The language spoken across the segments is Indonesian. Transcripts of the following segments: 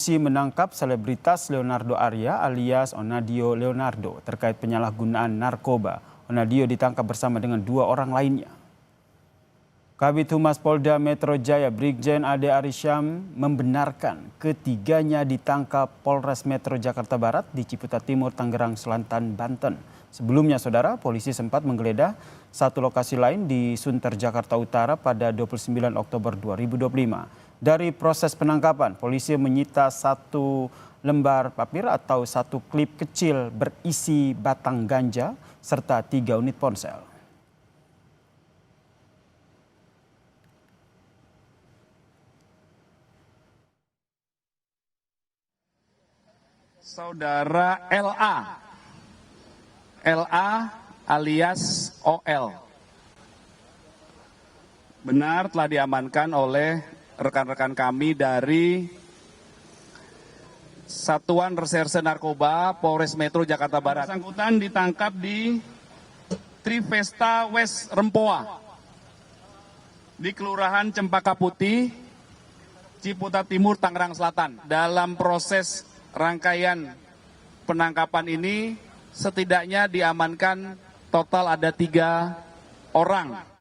Polisi menangkap selebritas Leonardo Arya alias Onadio Leonardo terkait penyalahgunaan narkoba. Onadio ditangkap bersama dengan 2 orang lainnya. Kabid Humas Polda Metro Jaya Brigjen Ade Arysyam membenarkan ketiganya ditangkap Polres Metro Jakarta Barat di Ciputat Timur, Tangerang Selatan, Banten. Sebelumnya, saudara, polisi sempat menggeledah satu lokasi lain di Sunter, Jakarta Utara pada 29 Oktober 2025. Dari proses penangkapan, polisi menyita 1 lembar papir atau 1 klip kecil berisi batang ganja serta 3 unit ponsel. Saudara LA alias OL, benar telah diamankan oleh rekan-rekan kami dari Satuan Reserse Narkoba Polres Metro Jakarta Barat. Bersangkutan ditangkap di Trivesta West Rempoa di Kelurahan Cempaka Putih, Ciputat Timur, Tangerang Selatan. Dalam proses rangkaian penangkapan ini setidaknya diamankan total ada 3 orang.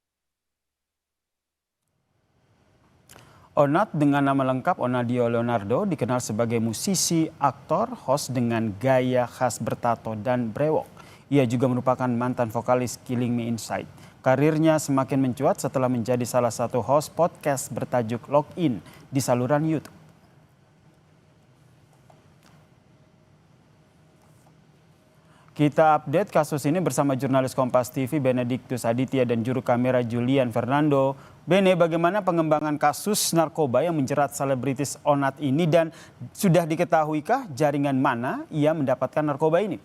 Onat dengan nama lengkap Onadio Leonardo dikenal sebagai musisi, aktor, host dengan gaya khas bertato dan brewok. Ia juga merupakan mantan vokalis Killing Me Inside. Karirnya semakin mencuat setelah menjadi salah satu host podcast bertajuk Login di saluran YouTube. Kita update kasus ini bersama jurnalis Kompas TV Benediktus Aditya dan juru kamera Julian Fernando. Bene, bagaimana pengembangan kasus narkoba yang menjerat selebritis Onat ini dan sudah diketahuikah jaringan mana ia mendapatkan narkoba ini?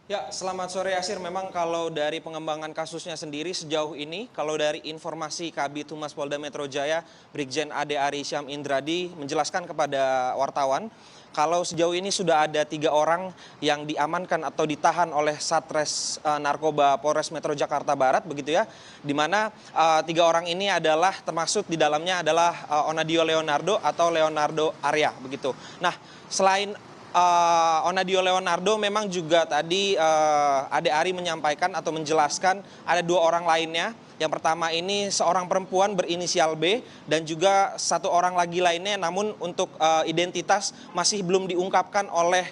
Ya, selamat sore Yasir. Memang kalau dari pengembangan kasusnya sendiri sejauh ini, kalau dari informasi Kabid Humas Polda Metro Jaya, Brigjen Ade Arysyam Indradi menjelaskan kepada wartawan, kalau sejauh ini sudah ada 3 orang yang diamankan atau ditahan oleh Satres Narkoba Polres Metro Jakarta Barat, begitu ya, di mana 3 orang ini adalah termasuk di dalamnya adalah Onadio Leonardo atau Leonardo Arya, begitu. Nah, selain Onadio Leonardo memang juga tadi Ade Ari menyampaikan atau menjelaskan ada 2 orang lainnya. Yang pertama ini seorang perempuan berinisial B dan juga 1 orang lagi lainnya, namun untuk identitas masih belum diungkapkan oleh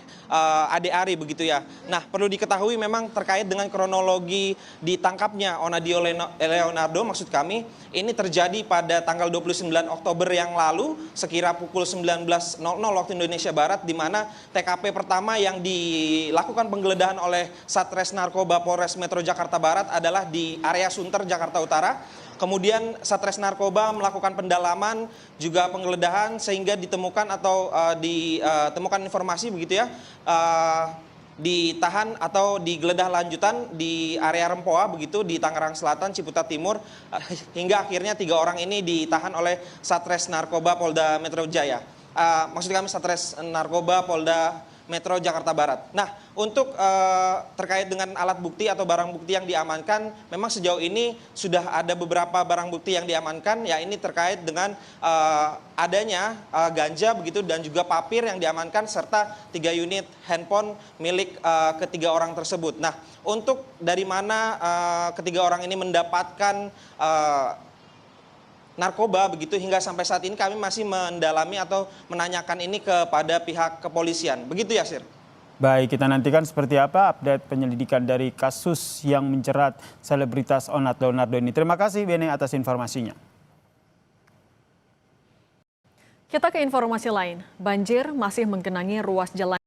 Ade Ari, begitu ya. Nah, perlu diketahui memang terkait dengan kronologi ditangkapnya Onadio Leonardo, maksud kami ini terjadi pada tanggal 29 Oktober yang lalu sekira pukul 19.00 waktu Indonesia Barat, di mana TKP pertama yang dilakukan penggeledahan oleh Satres Narkoba Polres Metro Jakarta Barat adalah di area Sunter, Jakarta Utara. Kemudian Satres Narkoba melakukan pendalaman juga penggeledahan sehingga ditemukan atau ditemukan informasi, begitu ya, ditahan atau digeledah lanjutan di area Rempoa, begitu, di Tangerang Selatan, Ciputat Timur, hingga akhirnya 3 orang ini ditahan oleh Satres Narkoba Polda Metro Jaya. Maksud kami Satres Narkoba Polda Metro Jakarta Barat. Nah, untuk terkait dengan alat bukti atau barang bukti yang diamankan, memang sejauh ini sudah ada beberapa barang bukti yang diamankan, ya ini terkait dengan adanya ganja, begitu, dan juga papir yang diamankan serta 3 unit handphone milik ketiga orang tersebut. Nah, untuk dari mana ketiga orang ini mendapatkan narkoba, begitu, hingga sampai saat ini kami masih mendalami atau menanyakan ini kepada pihak kepolisian. Begitu ya, Sir. Baik, kita nantikan seperti apa update penyelidikan dari kasus yang menjerat selebritas Onat Leonardo ini. Terima kasih Bene atas informasinya. Kita ke informasi lain. Banjir masih menggenangi ruas jalan